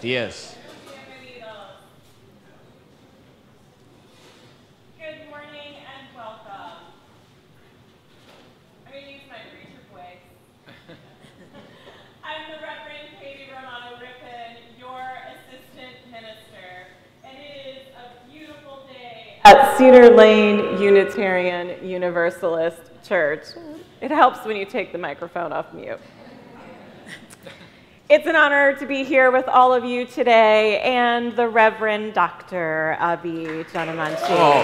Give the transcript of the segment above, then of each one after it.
Yes. Good morning and welcome. I'm going to use my preacher voice. I'm the Reverend Katie Romano-Rippin, your assistant minister, and it is a beautiful day at Cedar Lane Unitarian Universalist Church. It helps when you take the microphone off mute. It's an honor to be here with all of you today and the Reverend Dr. Abhi Janamanchi. Oh.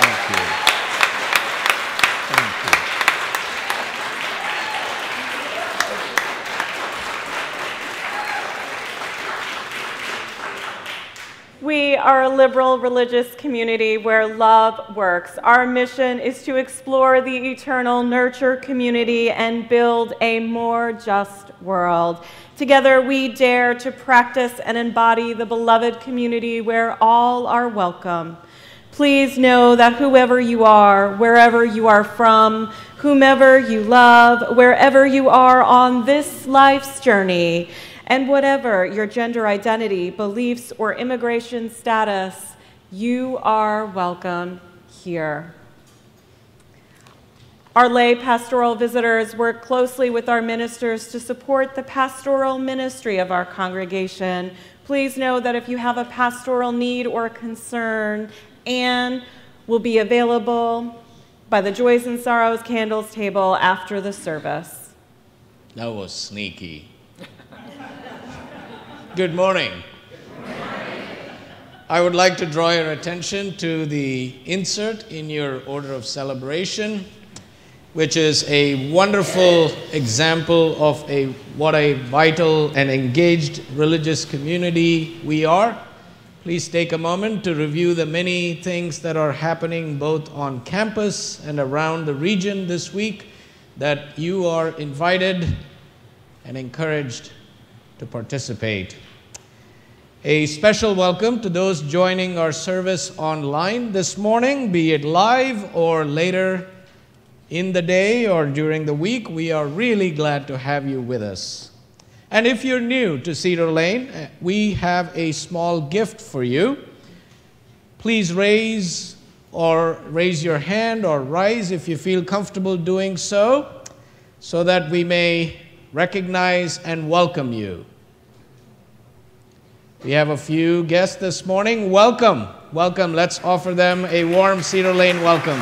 Thank you. Thank you. We are a liberal religious community where love works. Our mission is to explore the eternal, nurture community, and build a more just world. Together, we dare to practice and embody the beloved community where all are welcome. Please know that whoever you are, wherever you are from, whomever you love, wherever you are on this life's journey, and whatever your gender identity, beliefs, or immigration status, you are welcome here. Our lay pastoral visitors work closely with our ministers to support the pastoral ministry of our congregation. Please know that if you have a pastoral need or concern, Anne will be available by the Joys and Sorrows candles table after the service. That was sneaky. Good morning. I would like to draw your attention to the insert in your order of celebration, which is a wonderful example of what a vital and engaged religious community we are. Please take a moment to review the many things that are happening both on campus and around the region this week that you are invited and encouraged to participate. A special welcome to those joining our service online this morning, be it live or later in the day or during the week. We are really glad to have you with us. And if you're new to Cedar Lane, we have a small gift for you. Please raise your hand or rise if you feel comfortable doing so that we may recognize and welcome you. We have a few guests this morning. Welcome. Welcome. Let's offer them a warm Cedar Lane welcome.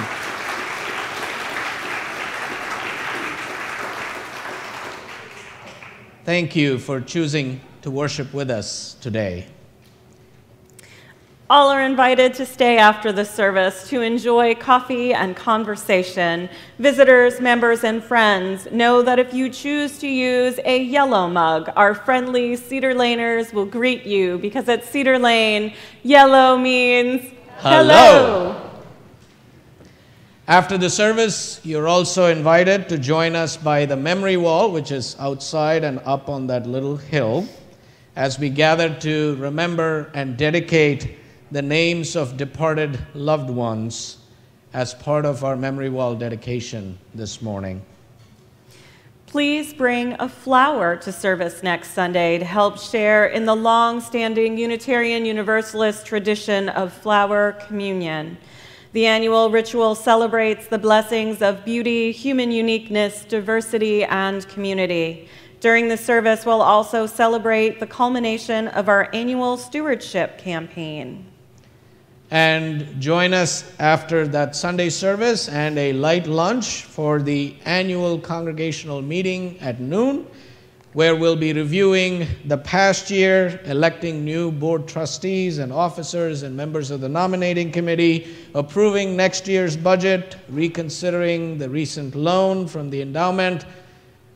Thank you for choosing to worship with us today. All are invited to stay after the service to enjoy coffee and conversation. Visitors, members, and friends, know that if you choose to use a yellow mug, our friendly Cedar Laners will greet you because at Cedar Lane, yellow means hello. After the service, you're also invited to join us by the memory wall, which is outside and up on that little hill, as we gather to remember and dedicate the names of departed loved ones as part of our memory wall dedication this morning. Please bring a flower to service next Sunday to help share in the long-standing Unitarian Universalist tradition of flower communion. The annual ritual celebrates the blessings of beauty, human uniqueness, diversity, and community. During the service, we'll also celebrate the culmination of our annual stewardship campaign. And join us after that Sunday service and a light lunch for the annual congregational meeting at noon, where we'll be reviewing the past year, electing new board trustees and officers and members of the nominating committee, approving next year's budget, reconsidering the recent loan from the endowment,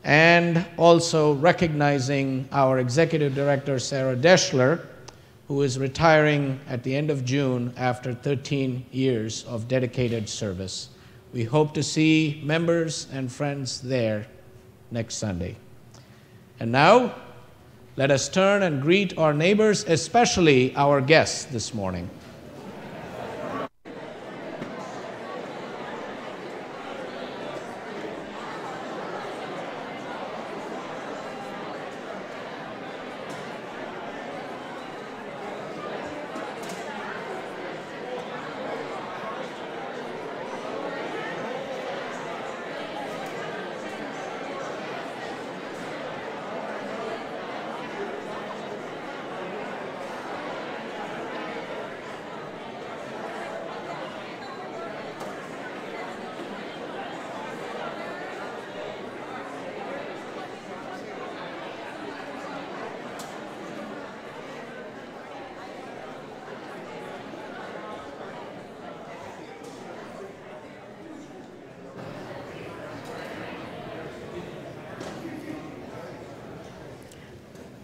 and also recognizing our executive director, Sarah Deschler, who is retiring at the end of June after 13 years of dedicated service. We hope to see members and friends there next Sunday. And now, let us turn and greet our neighbors, especially our guests this morning.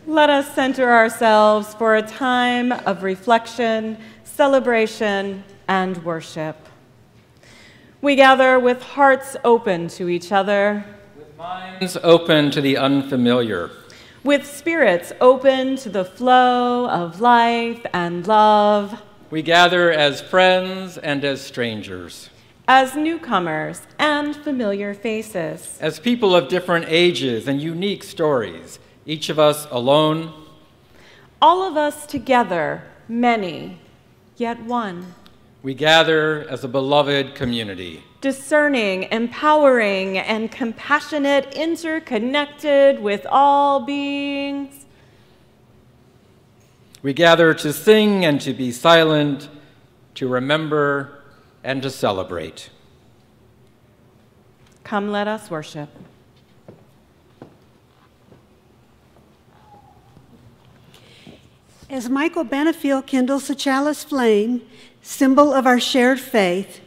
Let us center ourselves for a time of reflection, celebration, and worship. We gather with hearts open to each other, with minds open to the unfamiliar, with spirits open to the flow of life and love. We gather as friends and as strangers, as newcomers and familiar faces, as people of different ages and unique stories, each of us alone, all of us together, many, yet one. We gather as a beloved community, discerning, empowering, and compassionate, interconnected with all beings. We gather to sing and to be silent, to remember and to celebrate. Come, let us worship. As Michael Benefield kindles the chalice flame, symbol of our shared faith,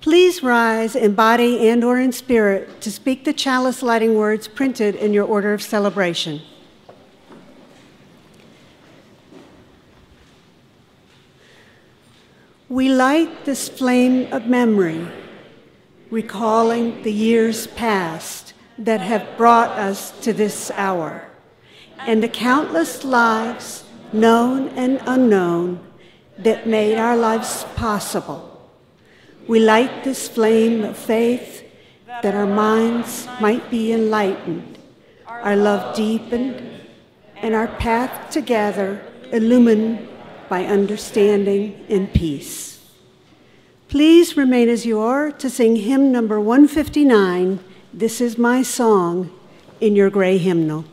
please rise in body and or in spirit to speak the chalice lighting words printed in your order of celebration. We light this flame of memory, recalling the years past that have brought us to this hour, and the countless lives, known and unknown, that made our lives possible. We light this flame of faith that our minds might be enlightened, our love deepened, and our path together illumined by understanding and peace. Please remain as you are to sing hymn number 159, This Is My Song, in your gray hymnal.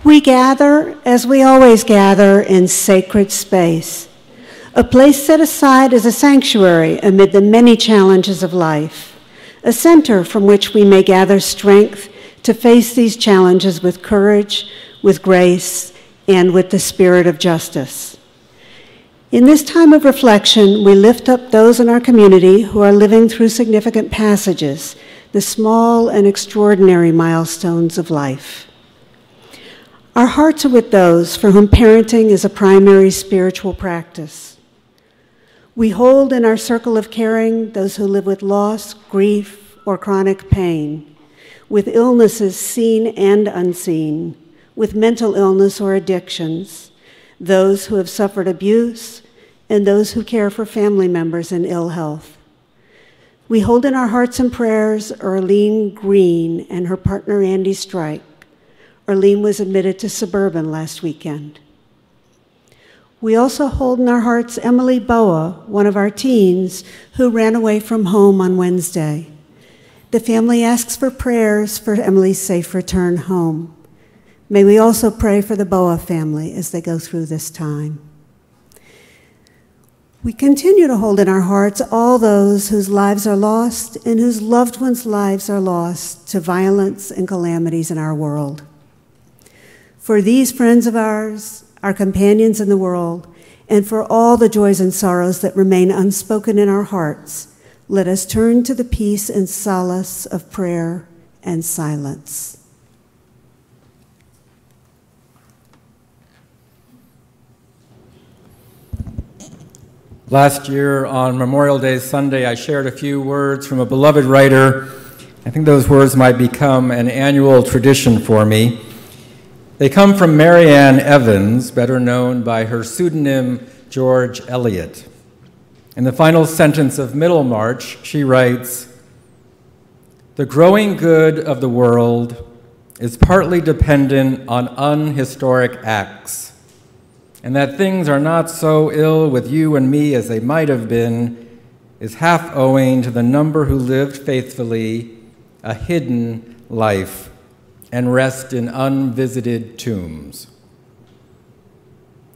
We gather, as we always gather, in sacred space, a place set aside as a sanctuary amid the many challenges of life, a center from which we may gather strength to face these challenges with courage, with grace, and with the spirit of justice. In this time of reflection, we lift up those in our community who are living through significant passages, the small and extraordinary milestones of life. Our hearts are with those for whom parenting is a primary spiritual practice. We hold in our circle of caring those who live with loss, grief, or chronic pain, with illnesses seen and unseen, with mental illness or addictions, those who have suffered abuse, and those who care for family members in ill health. We hold in our hearts and prayers Arlene Green and her partner Andy Strike. Arlene was admitted to Suburban last weekend. We also hold in our hearts Emily Boa, one of our teens, who ran away from home on Wednesday. The family asks for prayers for Emily's safe return home. May we also pray for the Boa family as they go through this time. We continue to hold in our hearts all those whose lives are lost and whose loved ones' lives are lost to violence and calamities in our world. For these friends of ours, our companions in the world, and for all the joys and sorrows that remain unspoken in our hearts, let us turn to the peace and solace of prayer and silence. Last year on Memorial Day Sunday, I shared a few words from a beloved writer. I think those words might become an annual tradition for me. They come from Marianne Evans, better known by her pseudonym George Eliot. In the final sentence of Middlemarch, she writes, "The growing good of the world is partly dependent on unhistoric acts, and that things are not so ill with you and me as they might have been is half owing to the number who lived faithfully a hidden life and rest in unvisited tombs."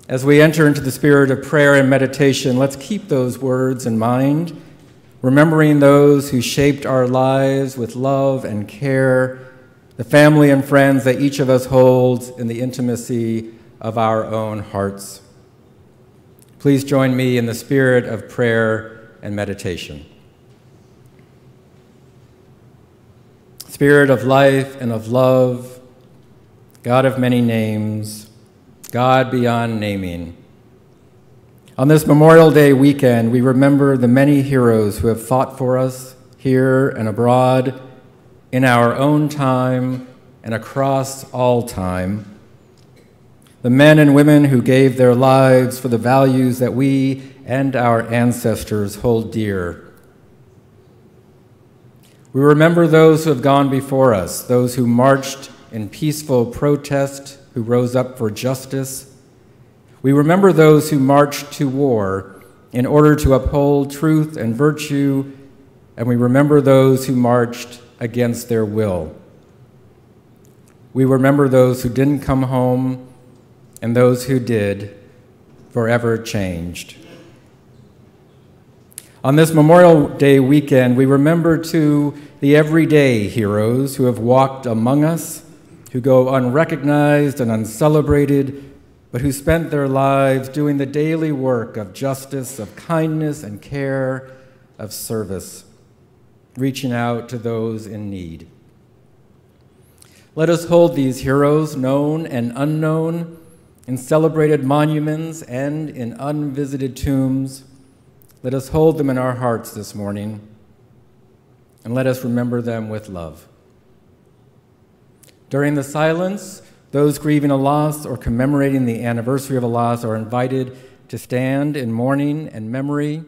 As we enter into the spirit of prayer and meditation, let's keep those words in mind, remembering those who shaped our lives with love and care, the family and friends that each of us holds in the intimacy of our own hearts. Please join me in the spirit of prayer and meditation. Spirit of life and of love, God of many names, God beyond naming. On this Memorial Day weekend, we remember the many heroes who have fought for us here and abroad, in our own time and across all time. The men and women who gave their lives for the values that we and our ancestors hold dear. We remember those who have gone before us, those who marched in peaceful protest, who rose up for justice. We remember those who marched to war in order to uphold truth and virtue, and we remember those who marched against their will. We remember those who didn't come home and those who did, forever changed. On this Memorial Day weekend, we remember, too, the everyday heroes who have walked among us, who go unrecognized and uncelebrated, but who spent their lives doing the daily work of justice, of kindness and care, of service, reaching out to those in need. Let us hold these heroes, known and unknown, in celebrated monuments and in unvisited tombs. Let us hold them in our hearts this morning, and let us remember them with love. During the silence, those grieving a loss or commemorating the anniversary of a loss are invited to stand in mourning and memory.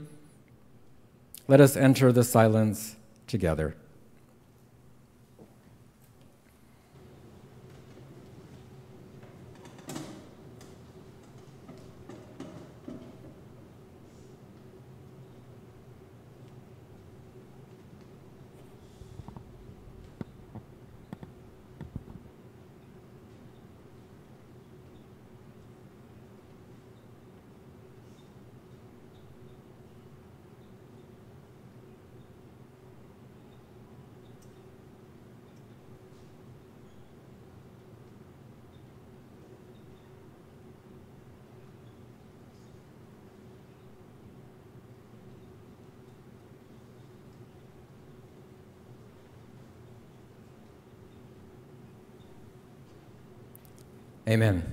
Let us enter the silence together. Amen.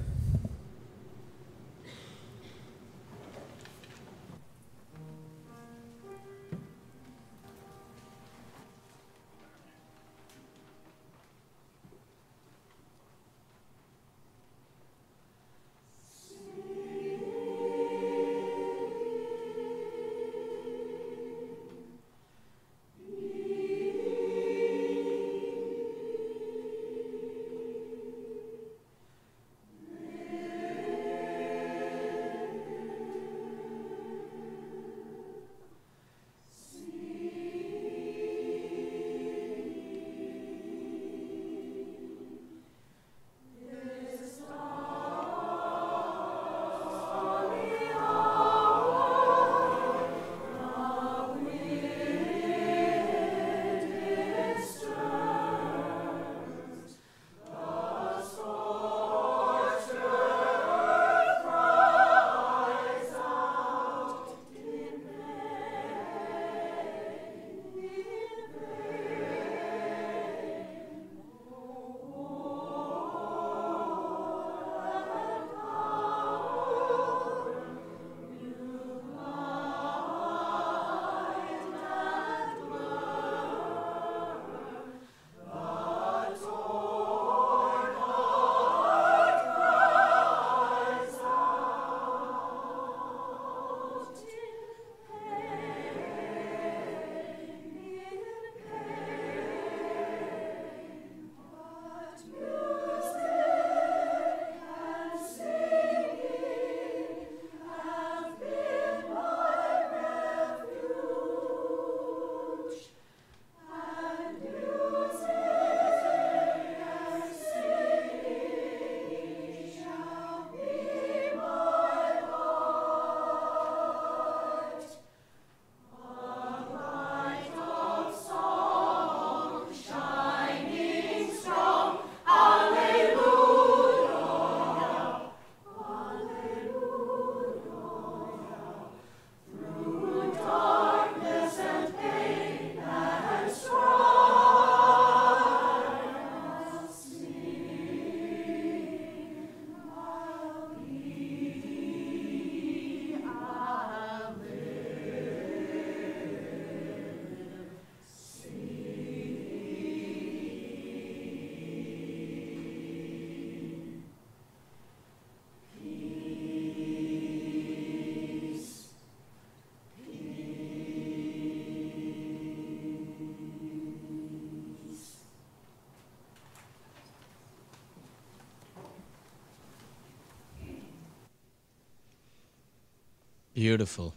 Beautiful.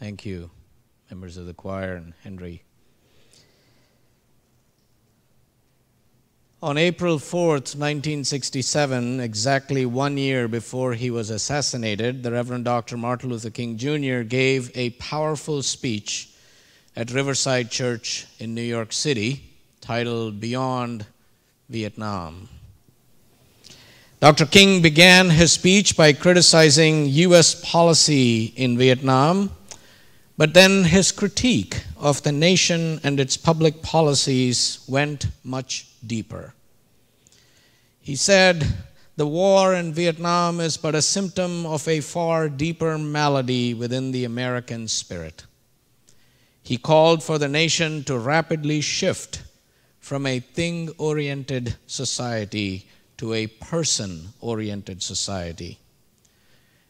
Thank you, members of the choir and Henry. On April 4th, 1967, exactly 1 year before he was assassinated, the Reverend Dr. Martin Luther King Jr. gave a powerful speech at Riverside Church in New York City titled Beyond Vietnam. Dr. King began his speech by criticizing U.S. policy in Vietnam, but then his critique of the nation and its public policies went much deeper. He said, "The war in Vietnam is but a symptom of a far deeper malady within the American spirit." He called for the nation to rapidly shift from a thing-oriented society to a person-oriented society.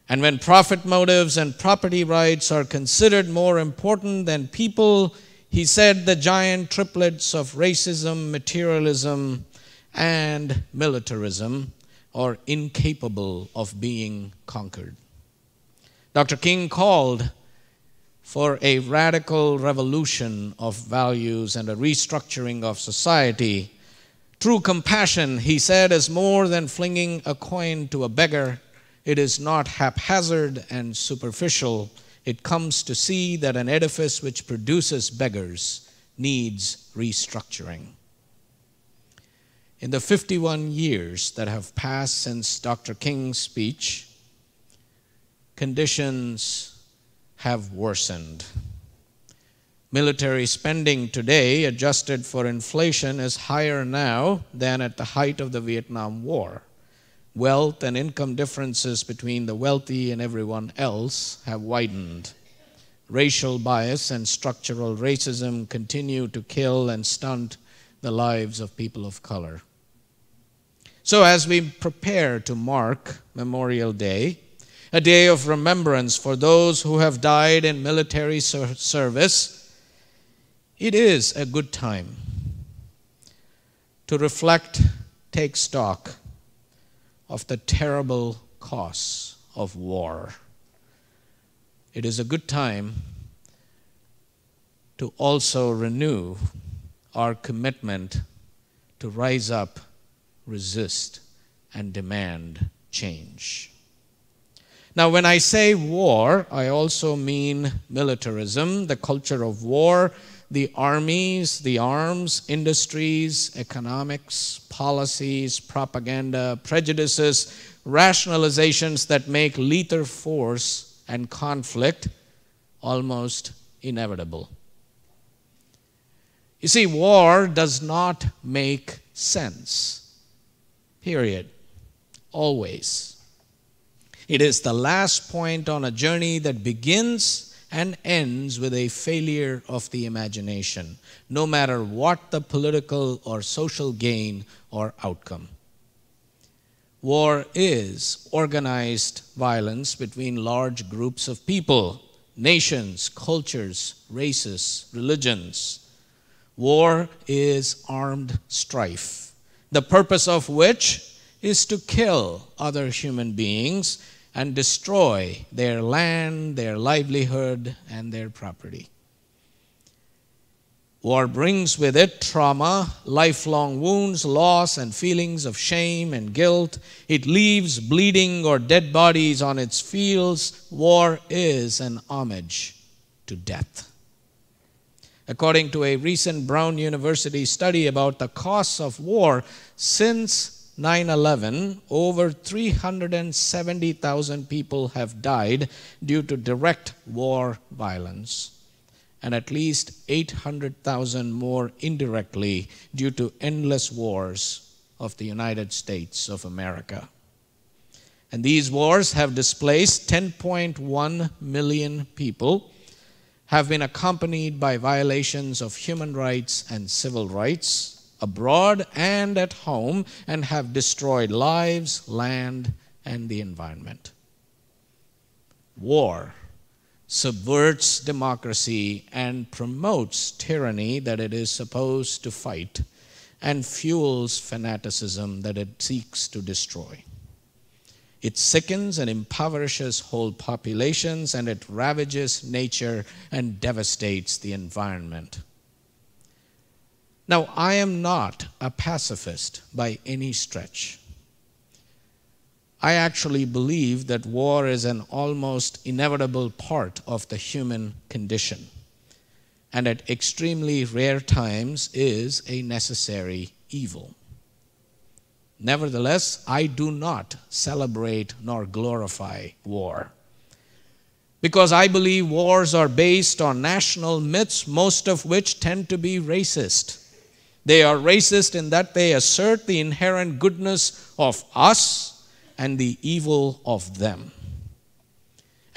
And when profit motives and property rights are considered more important than people, he said the giant triplets of racism, materialism, and militarism are incapable of being conquered. Dr. King called for a radical revolution of values and a restructuring of society. True compassion, he said, is more than flinging a coin to a beggar. It is not haphazard and superficial. It comes to see that an edifice which produces beggars needs restructuring. In the 51 years that have passed since Dr. King's speech, conditions have worsened. Military spending today, adjusted for inflation, is higher now than at the height of the Vietnam War. Wealth and income differences between the wealthy and everyone else have widened. Racial bias and structural racism continue to kill and stunt the lives of people of color. So as we prepare to mark Memorial Day, a day of remembrance for those who have died in military service, it is a good time to reflect, take stock of the terrible costs of war. It is a good time to also renew our commitment to rise up, resist, and demand change. Now, when I say war, I also mean militarism, the culture of war, the armies, the arms, industries, economics, policies, propaganda, prejudices, rationalizations that make lethal force and conflict almost inevitable. You see, war does not make sense, period, always. It is the last point on a journey that begins and ends with a failure of the imagination, no matter what the political or social gain or outcome. War is organized violence between large groups of people, nations, cultures, races, religions. War is armed strife, the purpose of which is to kill other human beings and destroy their land, their livelihood, and their property. War brings with it trauma, lifelong wounds, loss, and feelings of shame and guilt. It leaves bleeding or dead bodies on its fields. War is an homage to death. According to a recent Brown University study about the costs of war, since 9/11, over 370,000 people have died due to direct war violence, and at least 800,000 more indirectly due to endless wars of the United States of America. And these wars have displaced 10.1 million people, have been accompanied by violations of human rights and civil rights, abroad and at home, and have destroyed lives, land, and the environment. War subverts democracy and promotes tyranny that it is supposed to fight, and fuels fanaticism that it seeks to destroy. It sickens and impoverishes whole populations, and it ravages nature and devastates the environment. Now, I am not a pacifist by any stretch. I actually believe that war is an almost inevitable part of the human condition, and at extremely rare times is a necessary evil. Nevertheless, I do not celebrate nor glorify war, because I believe wars are based on national myths, most of which tend to be racist. They are racist in that they assert the inherent goodness of us and the evil of them.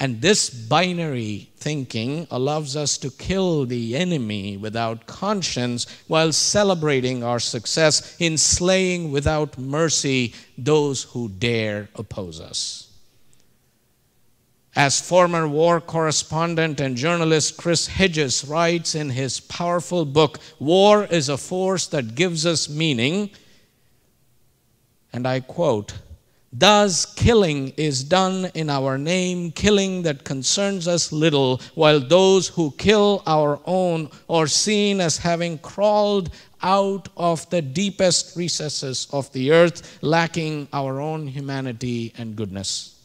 And this binary thinking allows us to kill the enemy without conscience while celebrating our success in slaying without mercy those who dare oppose us. As former war correspondent and journalist Chris Hedges writes in his powerful book, "War is a force that gives us meaning," and I quote, "Thus killing is done in our name, killing that concerns us little, while those who kill our own are seen as having crawled out of the deepest recesses of the earth, lacking our own humanity and goodness."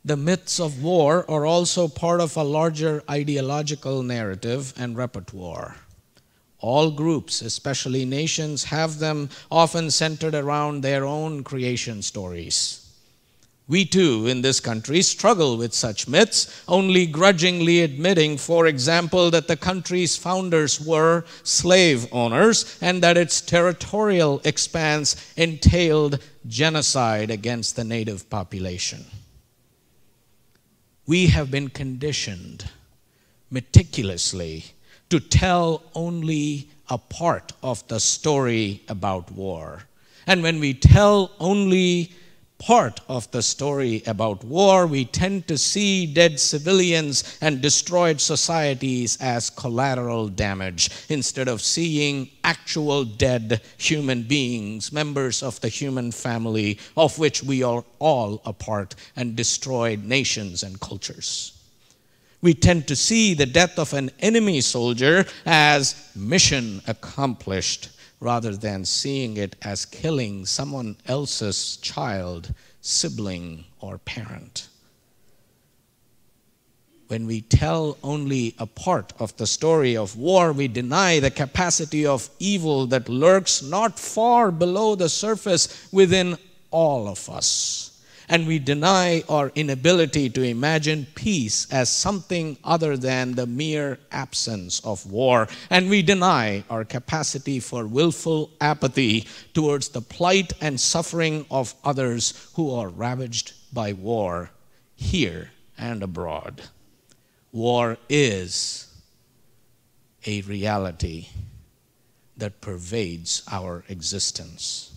The myths of war are also part of a larger ideological narrative and repertoire. All groups, especially nations, have them, often centered around their own creation stories. We too, in this country, struggle with such myths, only grudgingly admitting, for example, that the country's founders were slave owners and that its territorial expanse entailed genocide against the native population. We have been conditioned meticulously to tell only a part of the story about war. And when we tell only part of the story about war, we tend to see dead civilians and destroyed societies as collateral damage, instead of seeing actual dead human beings, members of the human family, of which we are all a part, and destroyed nations and cultures. We tend to see the death of an enemy soldier as mission accomplished, rather than seeing it as killing someone else's child, sibling, or parent. When we tell only a part of the story of war, we deny the capacity of evil that lurks not far below the surface within all of us. And we deny our inability to imagine peace as something other than the mere absence of war. And we deny our capacity for willful apathy towards the plight and suffering of others who are ravaged by war, here and abroad. War is a reality that pervades our existence.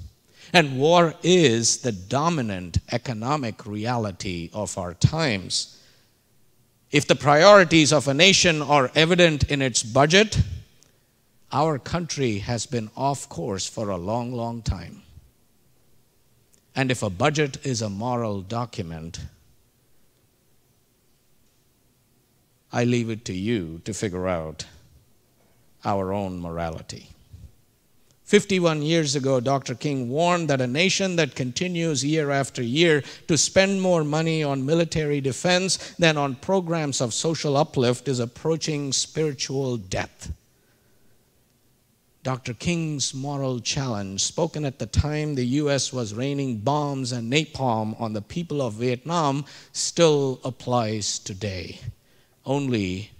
And war is the dominant economic reality of our times. If the priorities of a nation are evident in its budget, our country has been off course for a long, long time. And if a budget is a moral document, I leave it to you to figure out our own morality. 51 years ago, Dr. King warned that a nation that continues year after year to spend more money on military defense than on programs of social uplift is approaching spiritual death. Dr. King's moral challenge, spoken at the time the U.S. was raining bombs and napalm on the people of Vietnam, still applies today. Only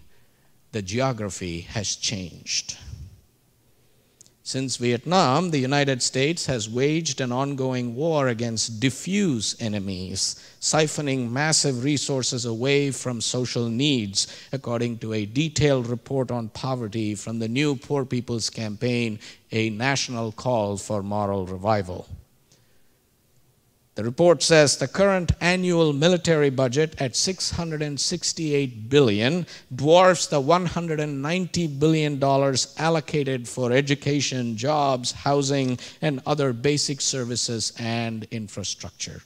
the geography has changed. Since Vietnam, the United States has waged an ongoing war against diffuse enemies, siphoning massive resources away from social needs, according to a detailed report on poverty from the New Poor People's Campaign, a national call for moral revival. The report says the current annual military budget at $668 billion dwarfs the $190 billion allocated for education, jobs, housing, and other basic services and infrastructure.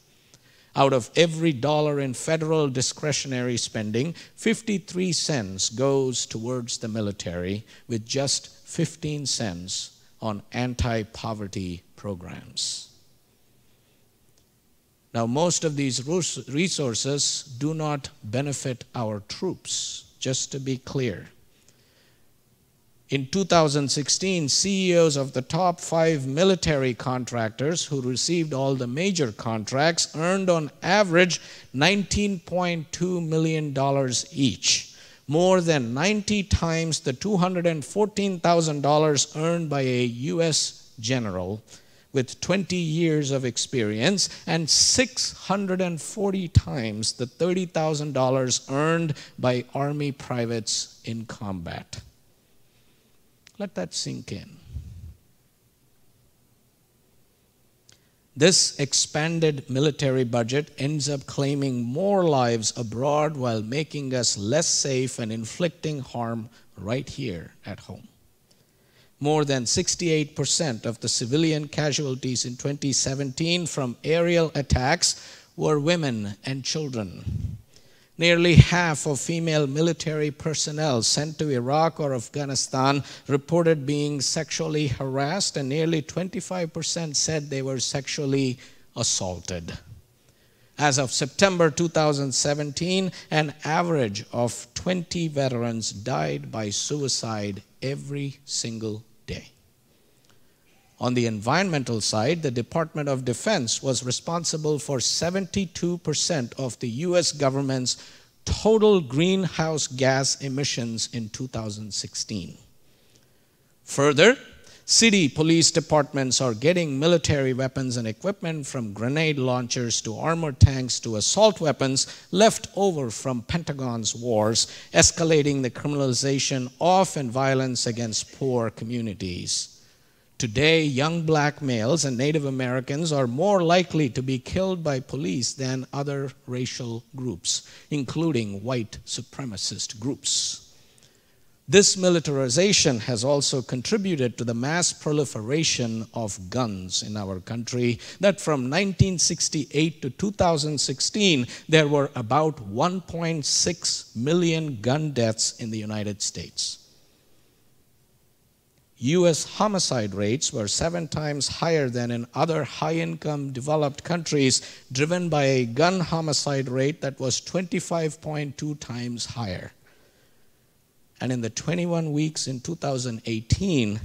Out of every dollar in federal discretionary spending, 53 cents goes towards the military, with just 15 cents on anti-poverty programs. Now, most of these resources do not benefit our troops, just to be clear. In 2016, CEOs of the top 5 military contractors who received all the major contracts earned on average $19.2 million each, more than 90 times the $214,000 earned by a U.S. general with 20 years of experience, and 640 times the $30,000 earned by Army privates in combat. Let that sink in. This expanded military budget ends up claiming more lives abroad while making us less safe and inflicting harm right here at home. More than 68% of the civilian casualties in 2017 from aerial attacks were women and children. Nearly half of female military personnel sent to Iraq or Afghanistan reported being sexually harassed, and nearly 25% said they were sexually assaulted. As of September 2017, an average of 20 veterans died by suicide every single day. On the environmental side, the Department of Defense was responsible for 72% of the U.S. government's total greenhouse gas emissions in 2016. Further, city police departments are getting military weapons and equipment, from grenade launchers to armored tanks to assault weapons left over from Pentagon's wars, escalating the criminalization of and violence against poor communities. Today, young black males and Native Americans are more likely to be killed by police than other racial groups, including white supremacist groups. This militarization has also contributed to the mass proliferation of guns in our country, that from 1968 to 2016, there were about 1.6 million gun deaths in the United States. U.S. homicide rates were 7 times higher than in other high-income developed countries, driven by a gun homicide rate that was 25.2 times higher. And in the 21 weeks in 2018,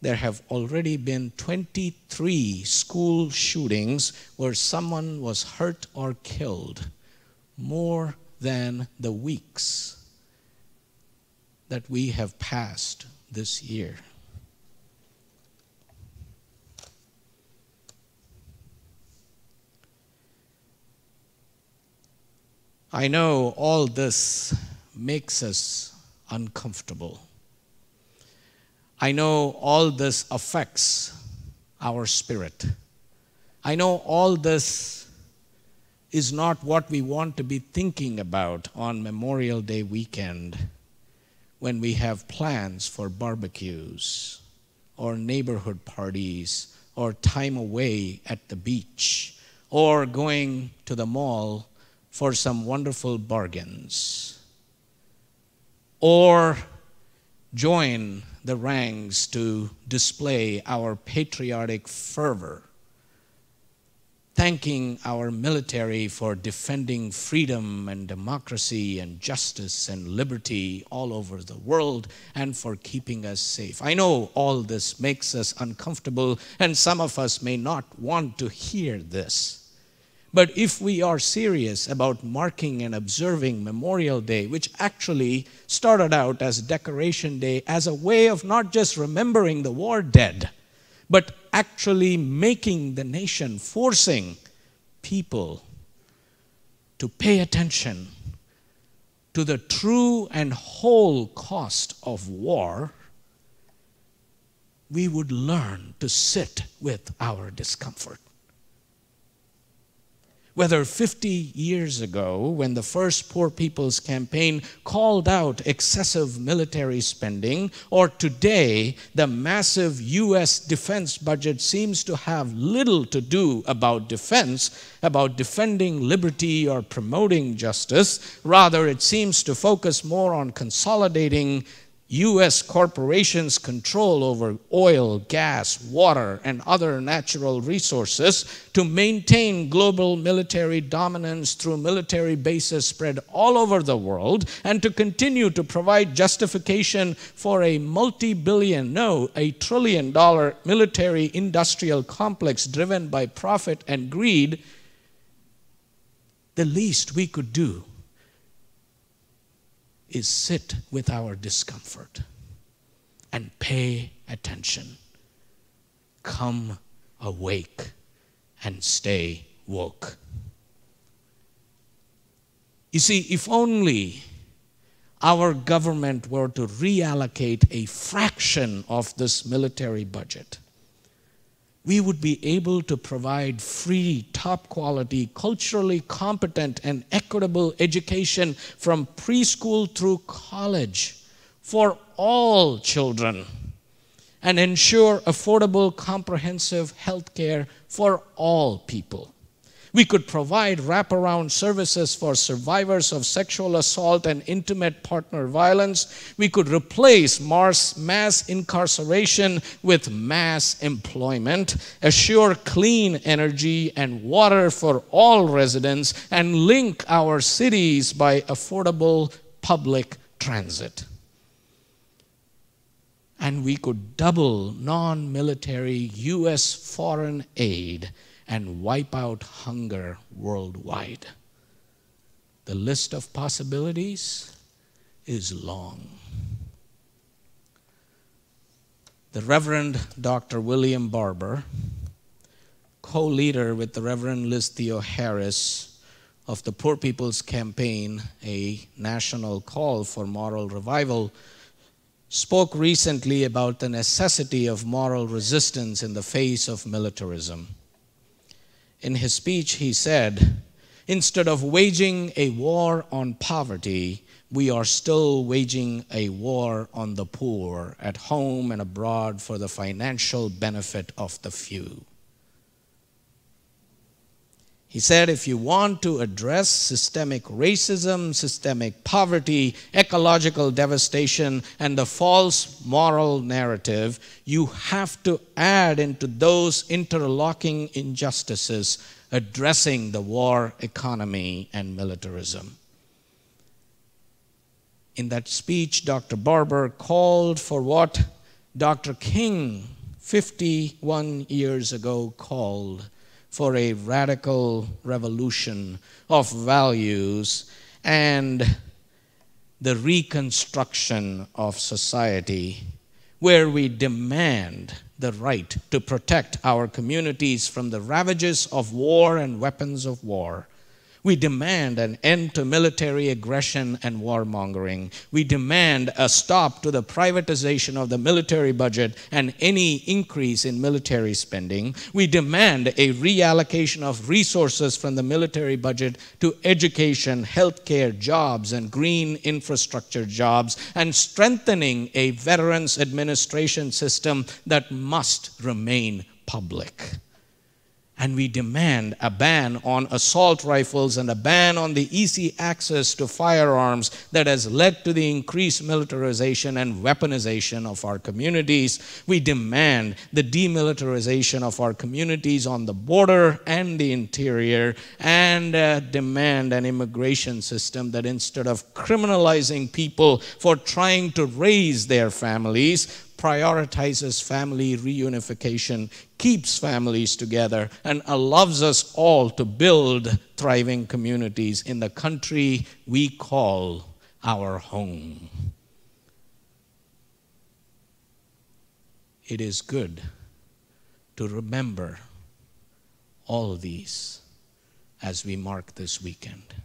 there have already been 23 school shootings where someone was hurt or killed, more than the weeks that we have passed this year. I know all this makes us uncomfortable. I know all this affects our spirit. I know all this is not what we want to be thinking about on Memorial Day weekend, when we have plans for barbecues or neighborhood parties or time away at the beach or going to the mall for some wonderful bargains, or join the ranks to display our patriotic fervor, thanking our military for defending freedom and democracy and justice and liberty all over the world and for keeping us safe. I know all this makes us uncomfortable, and some of us may not want to hear this. But if we are serious about marking and observing Memorial Day, which actually started out as Decoration Day, as a way of not just remembering the war dead, but actually making the nation, forcing people to pay attention to the true and whole cost of war, we would learn to sit with our discomfort. Whether 50 years ago, when the first Poor People's Campaign called out excessive military spending, or today, the massive U.S. defense budget seems to have little to do about defense, about defending liberty or promoting justice. Rather, it seems to focus more on consolidating U.S. corporations' control over oil, gas, water, and other natural resources to maintain global military dominance through military bases spread all over the world, and to continue to provide justification for a multi-billion, no, a trillion-dollar military industrial complex driven by profit and greed. The least we could do is sit with our discomfort and pay attention. Come awake and stay woke. You see, if only our government were to reallocate a fraction of this military budget, we would be able to provide free, top-quality, culturally competent, and equitable education from preschool through college for all children, and ensure affordable, comprehensive health care for all people. We could provide wraparound services for survivors of sexual assault and intimate partner violence. We could replace mass incarceration with mass employment, assure clean energy and water for all residents, and link our cities by affordable public transit. And we could double non-military U.S. foreign aid and wipe out hunger worldwide. The list of possibilities is long. The Reverend Dr. William Barber, co-leader with the Reverend Liz Theo Harris of the Poor People's Campaign, a national call for moral revival, spoke recently about the necessity of moral resistance in the face of militarism. In his speech, he said, "Instead of waging a war on poverty, we are still waging a war on the poor at home and abroad for the financial benefit of the few." He said, if you want to address systemic racism, systemic poverty, ecological devastation, and the false moral narrative, you have to add into those interlocking injustices addressing the war economy and militarism. In that speech, Dr. Barber called for what Dr. King 51 years ago called for a radical revolution of values and the reconstruction of society, where we demand the right to protect our communities from the ravages of war and weapons of war. We demand an end to military aggression and warmongering. We demand a stop to the privatization of the military budget and any increase in military spending. We demand a reallocation of resources from the military budget to education, healthcare, jobs, and green infrastructure jobs, and strengthening a veterans administration system that must remain public. And we demand a ban on assault rifles and a ban on the easy access to firearms that has led to the increased militarization and weaponization of our communities. We demand the demilitarization of our communities on the border and the interior, and demand an immigration system that, instead of criminalizing people for trying to raise their families, prioritizes family reunification, keeps families together, and allows us all to build thriving communities in the country we call our home. It is good to remember all these as we mark this weekend.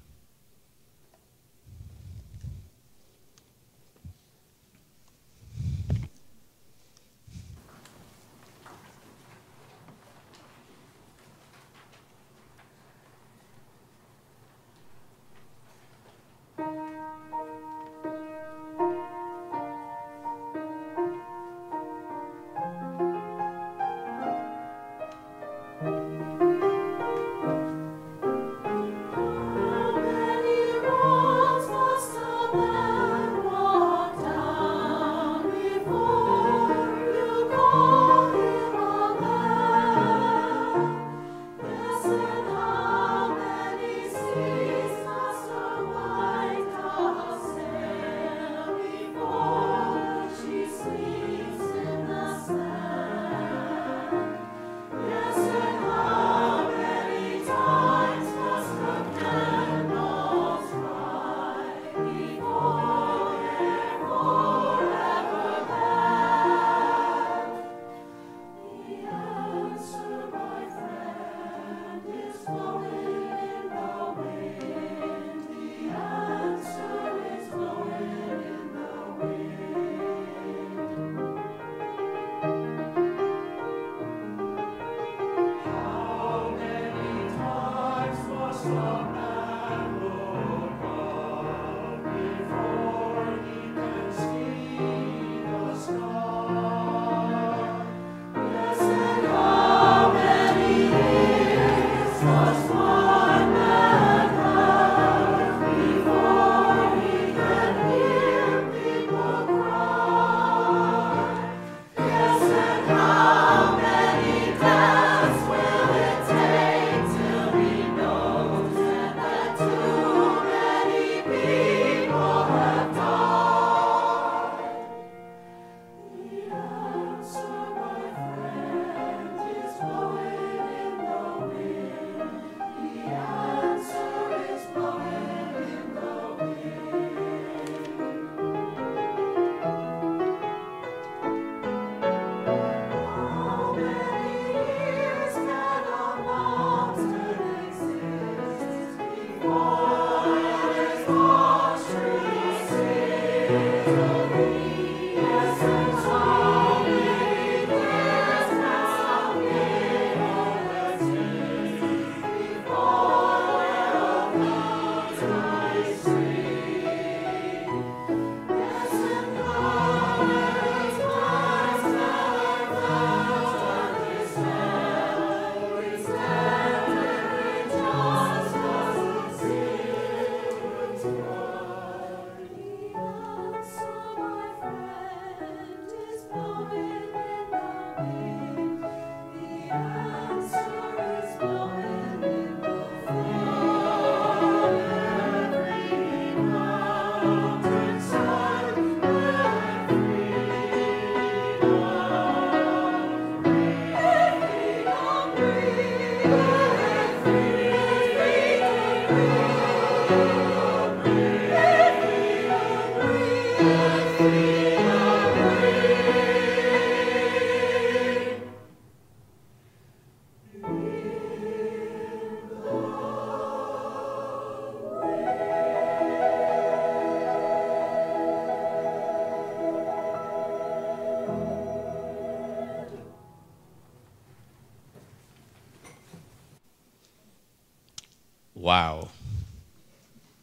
Wow.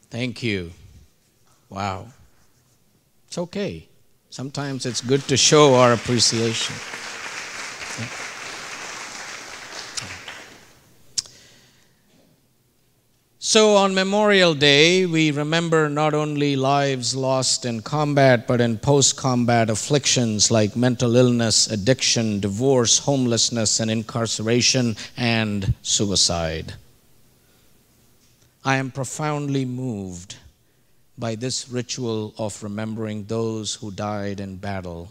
Thank you. Wow. It's okay. Sometimes it's good to show our appreciation. So on Memorial Day, we remember not only lives lost in combat, but in post-combat afflictions like mental illness, addiction, divorce, homelessness, and incarceration, and suicide. I am profoundly moved by this ritual of remembering those who died in battle,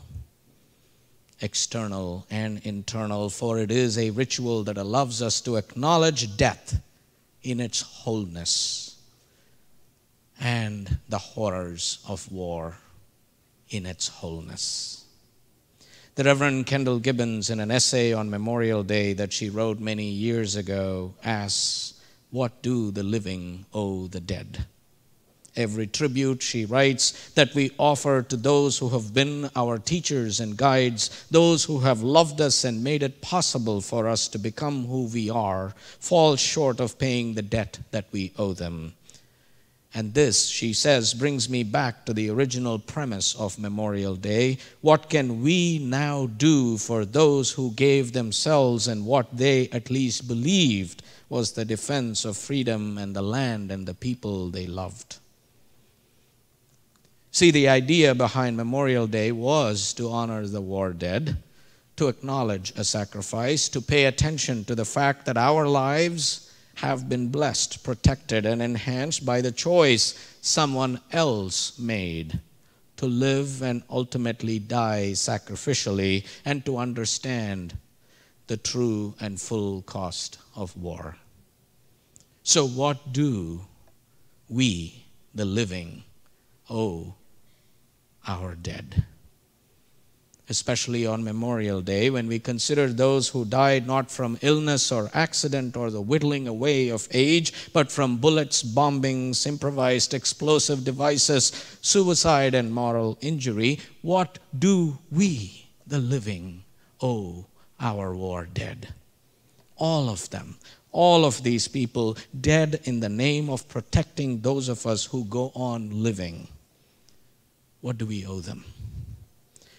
external and internal, for it is a ritual that allows us to acknowledge death in its wholeness and the horrors of war in its wholeness. The Reverend Kendall Gibbons, in an essay on Memorial Day that she wrote many years ago, asks, "What do the living owe the dead?" Every tribute, she writes, that we offer to those who have been our teachers and guides, those who have loved us and made it possible for us to become who we are, falls short of paying the debt that we owe them. And this, she says, brings me back to the original premise of Memorial Day. What can we now do for those who gave themselves and what they at least believed was the defense of freedom and the land and the people they loved? See, the idea behind Memorial Day was to honor the war dead, to acknowledge a sacrifice, to pay attention to the fact that our lives have been blessed, protected, and enhanced by the choice someone else made to live and ultimately die sacrificially, and to understand the true and full cost of war. So what do we, the living, owe our dead? Especially on Memorial Day, when we consider those who died not from illness or accident or the whittling away of age, but from bullets, bombings, improvised explosive devices, suicide, and moral injury. What do we, the living, owe our war dead? all of them, all of these people dead in the name of protecting those of us who go on living, what do we owe them?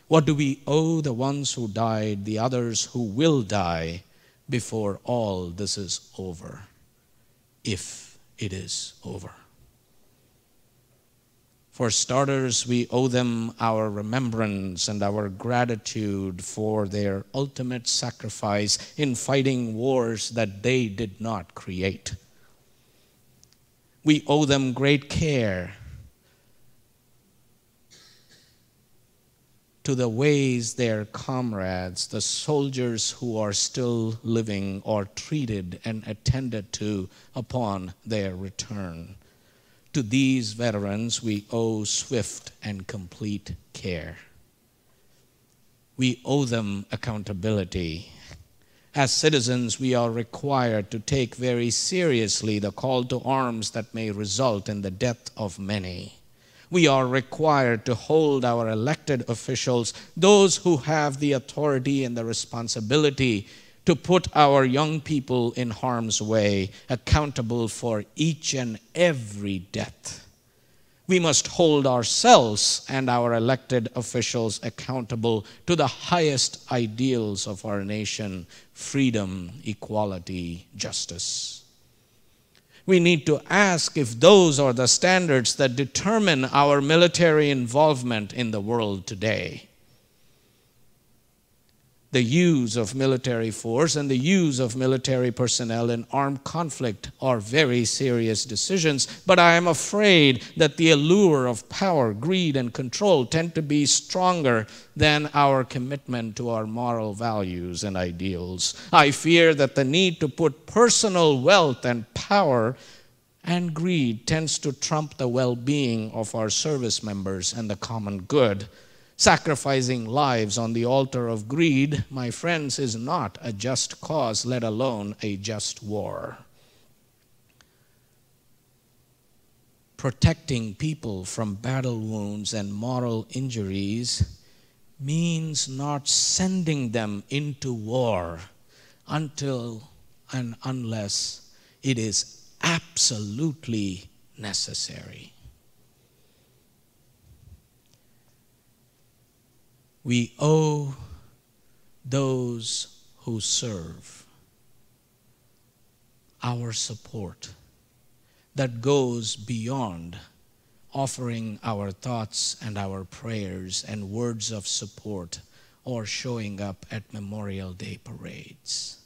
What do we owe the ones who died, the others who will die before all this is over, if it is over? For starters, we owe them our remembrance and our gratitude for their ultimate sacrifice in fighting wars that they did not create. We owe them great care to the ways their comrades, the soldiers who are still living, are treated and attended to upon their return. To these veterans, we owe swift and complete care. We owe them accountability. As citizens, we are required to take very seriously the call to arms that may result in the death of many. We are required to hold our elected officials, those who have the authority and the responsibility to put our young people in harm's way, accountable for each and every death. We must hold ourselves and our elected officials accountable to the highest ideals of our nation: freedom, equality, justice. We need to ask if those are the standards that determine our military involvement in the world today. The use of military force and the use of military personnel in armed conflict are very serious decisions, but I am afraid that the allure of power, greed, and control tend to be stronger than our commitment to our moral values and ideals. I fear that the need to put personal wealth and power and greed tends to trump the well-being of our service members and the common good. Sacrificing lives on the altar of greed, my friends, is not a just cause, let alone a just war. Protecting people from battle wounds and moral injuries means not sending them into war until and unless it is absolutely necessary. We owe those who serve our support that goes beyond offering our thoughts and our prayers and words of support or showing up at Memorial Day parades.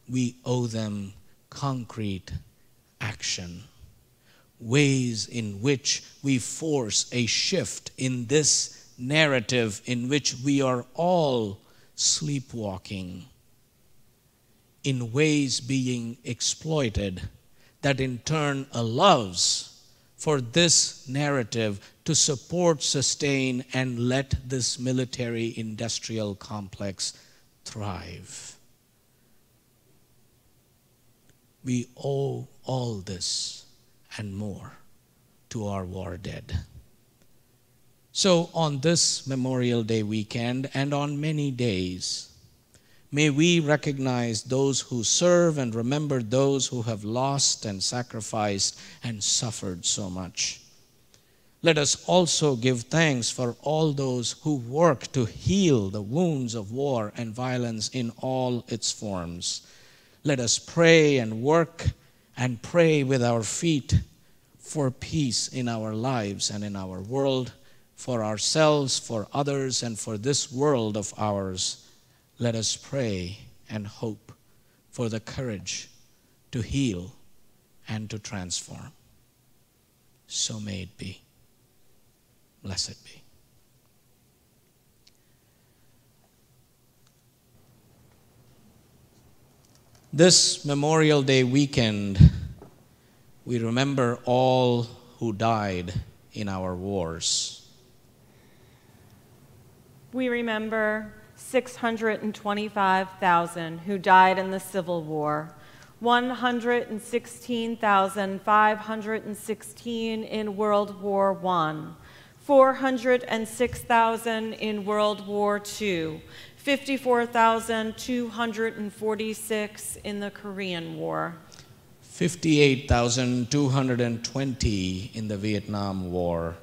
We owe them concrete action, ways in which we force a shift in this narrative in which we are all sleepwalking, in ways being exploited, that in turn allows for this narrative to support, sustain, and let this military-industrial complex thrive. We owe all this and more to our war dead. So on this Memorial Day weekend and on many days, may we recognize those who serve and remember those who have lost and sacrificed and suffered so much. Let us also give thanks for all those who work to heal the wounds of war and violence in all its forms. Let us pray and work and pray with our feet for peace in our lives and in our world, for ourselves, for others, and for this world of ours. Let us pray and hope for the courage to heal and to transform. So may it be. Blessed be. This Memorial Day weekend, we remember all who died in our wars. We remember 625,000 who died in the Civil War, 116,516 in World War I, 406,000 in World War II, 54,246 in the Korean War, 58,220 in the Vietnam War,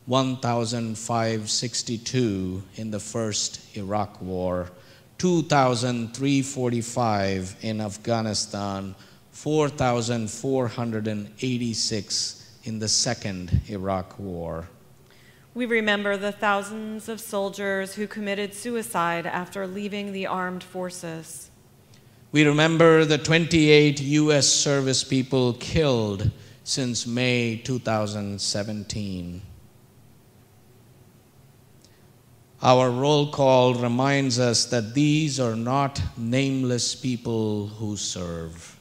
1,562 in the first Iraq War, 2,345 in Afghanistan, 4,486 in the second Iraq War. we remember the thousands of soldiers who committed suicide after leaving the armed forces. We remember the 28 U.S. service people killed since May 2017. Our roll call reminds us that these are not nameless people who serve.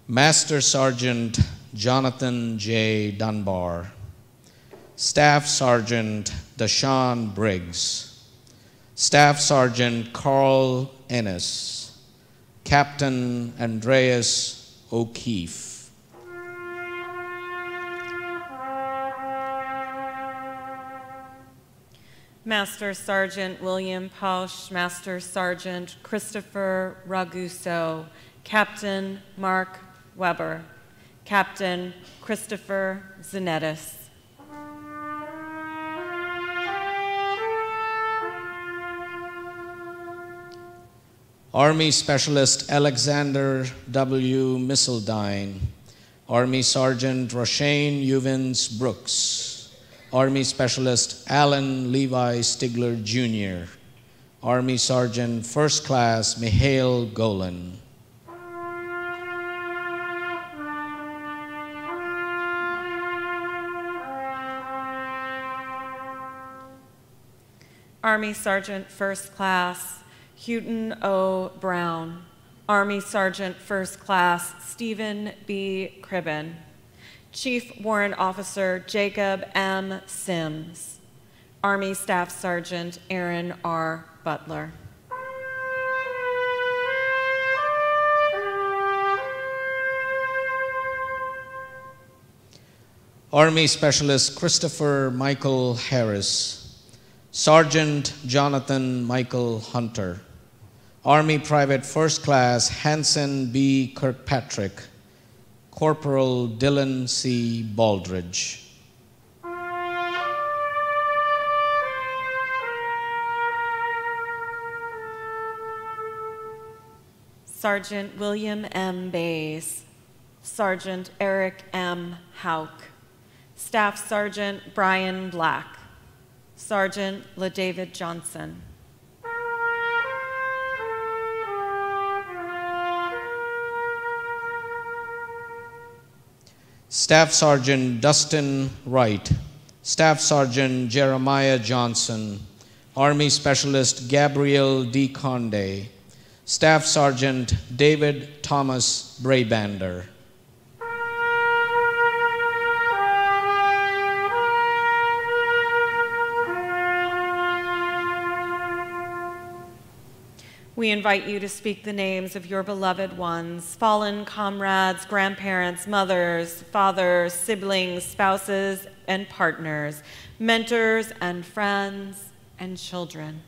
Master Sergeant Jonathan J. Dunbar, Staff Sergeant Deshaun Briggs, Staff Sergeant Carl Ennis, Captain Andreas O'Keefe, Master Sergeant William Pausch, Master Sergeant Christopher Raguso, Captain Mark Weber, Captain Christopher Zanettis. Army Specialist Alexander W. Missildine, Army Sergeant Roshane Uvens Brooks, Army Specialist Alan Levi Stigler Jr., Army Sergeant First Class Mihail Golan. Army Sergeant First Class Houghton O. Brown, Army Sergeant First Class Stephen B. Cribben, Chief Warrant Officer Jacob M. Sims, Army Staff Sergeant Aaron R. Butler. Army Specialist Christopher Michael Harris, Sergeant Jonathan Michael Hunter, Army Private First Class Hanson B. Kirkpatrick, Corporal Dylan C. Baldridge. Sergeant William M. Bays, Sergeant Eric M. Hauk, Staff Sergeant Brian Black, Sergeant LaDavid Johnson. Staff Sergeant Dustin Wright, Staff Sergeant Jeremiah Johnson, Army Specialist Gabriel D. Conde, Staff Sergeant David Thomas Brabander. We invite you to speak the names of your beloved ones, fallen comrades, grandparents, mothers, fathers, siblings, spouses, and partners, mentors and friends and children.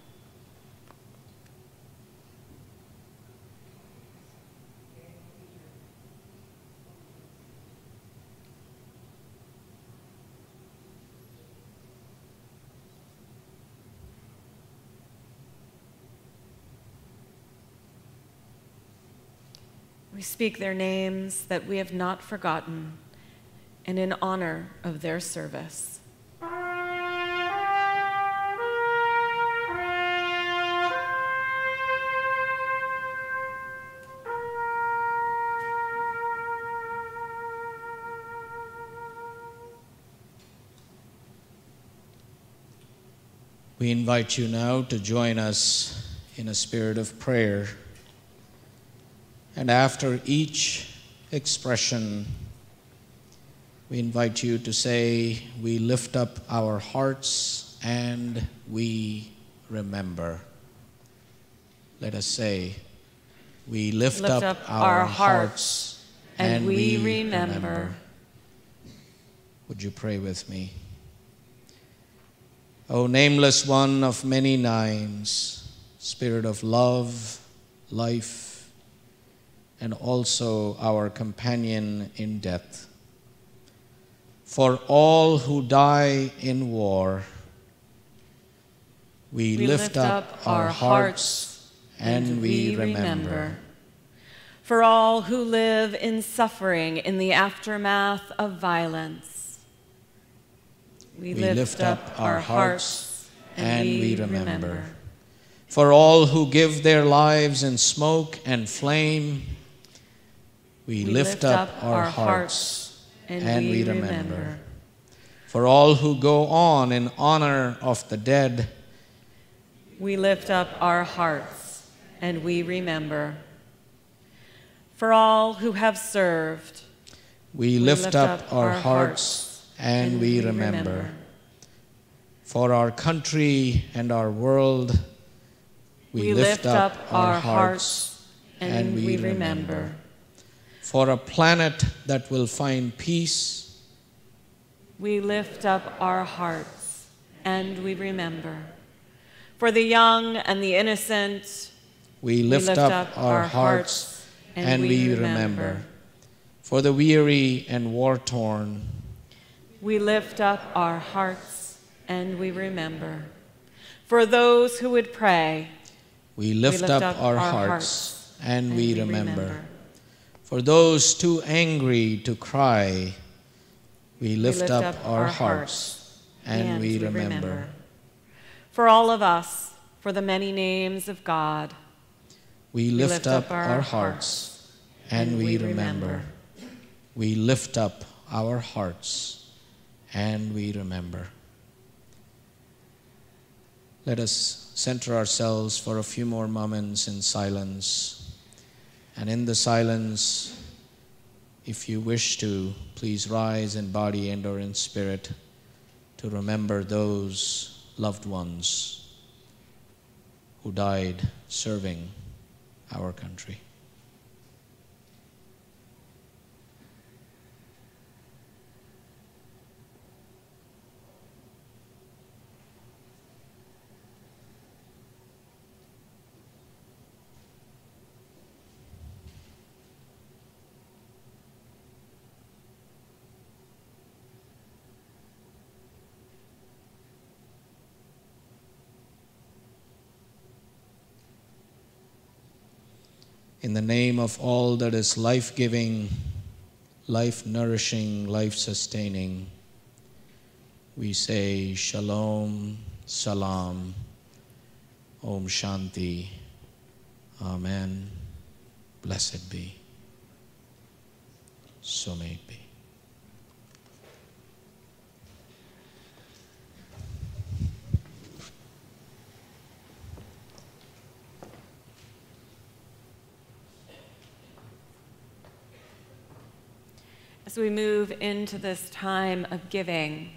We speak their names that we have not forgotten, and in honor of their service. We invite you now to join us in a spirit of prayer. And after each expression, we invite you to say, we lift up our hearts and we remember. Let us say, we lift up our hearts and we remember. Would you pray with me? O nameless one of many names, Spirit of love, life, and also our companion in death, for all who die in war, we lift up our hearts and we remember. For all who live in suffering in the aftermath of violence, we lift up our hearts and we remember. For all who give their lives in smoke and flame, we lift up our hearts and we remember. For all who go on in honor of the dead, we lift up our hearts and we remember. For all who have served, we lift up our hearts and we remember. For our country and our world, we lift up our hearts and we remember. For a planet that will find peace, we lift up our hearts and we remember. For the young and the innocent, we lift up our hearts and we remember. For the weary and war-torn, we lift up our hearts and we remember. For those who would pray, we lift up our hearts and we remember. For those too angry to cry, we lift up our hearts and we remember. For all of us, for the many names of God, we lift up our hearts and we remember. We lift up our hearts and we remember. Let us center ourselves for a few more moments in silence. And in the silence, if you wish to, please rise in body and or in spirit to remember those loved ones who died serving our country. In the name of all that is life-giving, life-nourishing, life-sustaining, we say Shalom, Salam, Om Shanti, Amen, blessed be. So may it be. As we move into this time of giving,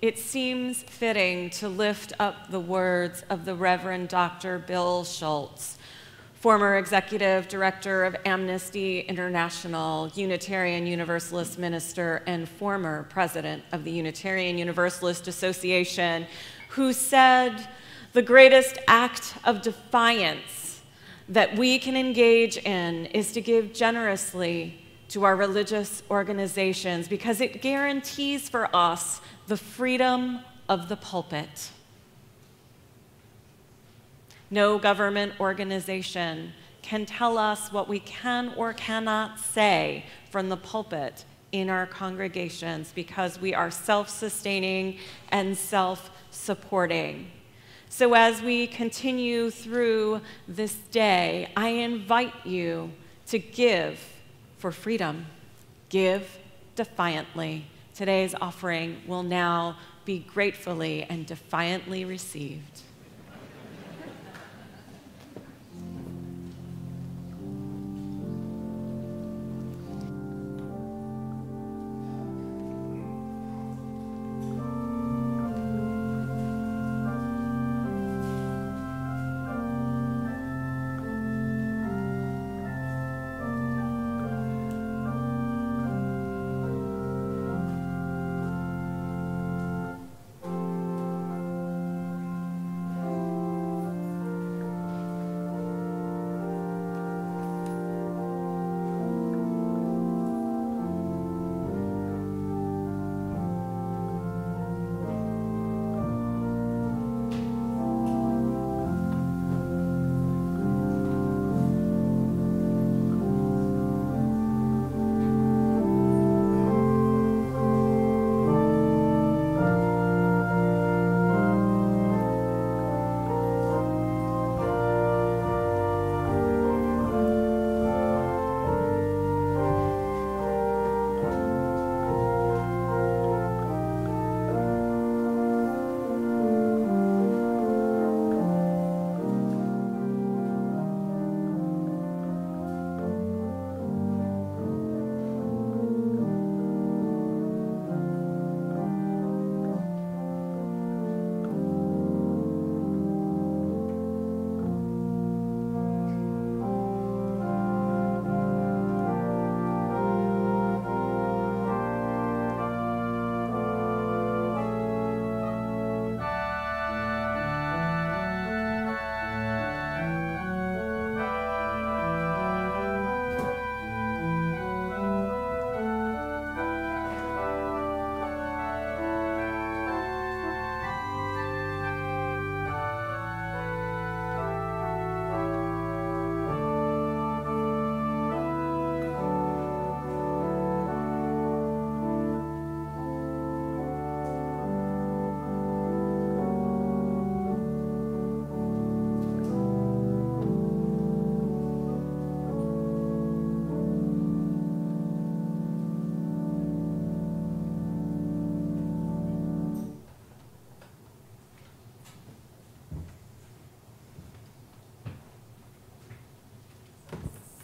it seems fitting to lift up the words of the Reverend Dr. Bill Schultz, former Executive Director of Amnesty International, Unitarian Universalist minister, and former President of the Unitarian Universalist Association, who said, "The greatest act of defiance that we can engage in is to give generously to our religious organizations, because it guarantees for us the freedom of the pulpit. No government organization can tell us what we can or cannot say from the pulpit in our congregations, because we are self-sustaining and self-supporting." So as we continue through this day, I invite you to give for freedom. Give defiantly. Today's offering will now be gratefully and defiantly received.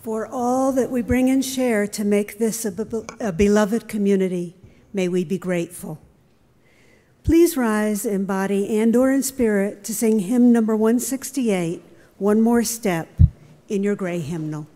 For all that we bring and share to make this a beloved community, may we be grateful. Please rise in body and/or in spirit to sing hymn number 168, One More Step, in your gray hymnal.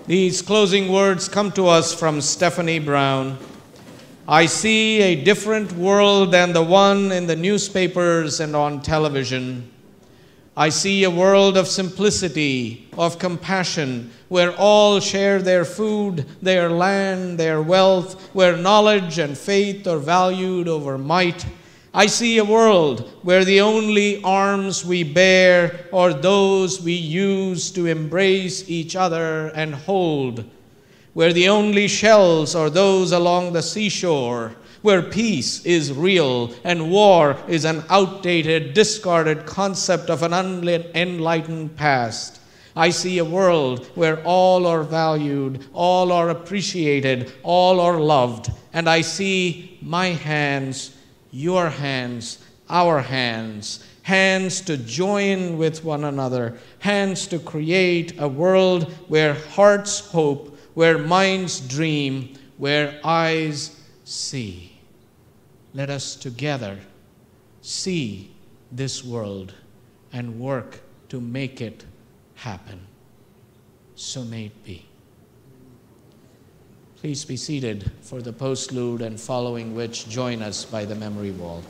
These closing words come to us from Stephanie Brown. I see a different world than the one in the newspapers and on television. I see a world of simplicity, of compassion, where all share their food, their land, their wealth, where knowledge and faith are valued over might. I see a world where the only arms we bear are those we use to embrace each other and hold, where the only shells are those along the seashore, where peace is real and war is an outdated, discarded concept of an unenlightened past. I see a world where all are valued, all are appreciated, all are loved, and I see my hands, your hands, our hands, hands to join with one another, hands to create a world where hearts hope, where minds dream, where eyes see. Let us together see this world and work to make it happen. So may it be. Please be seated for the postlude and following which join us by the memory wall.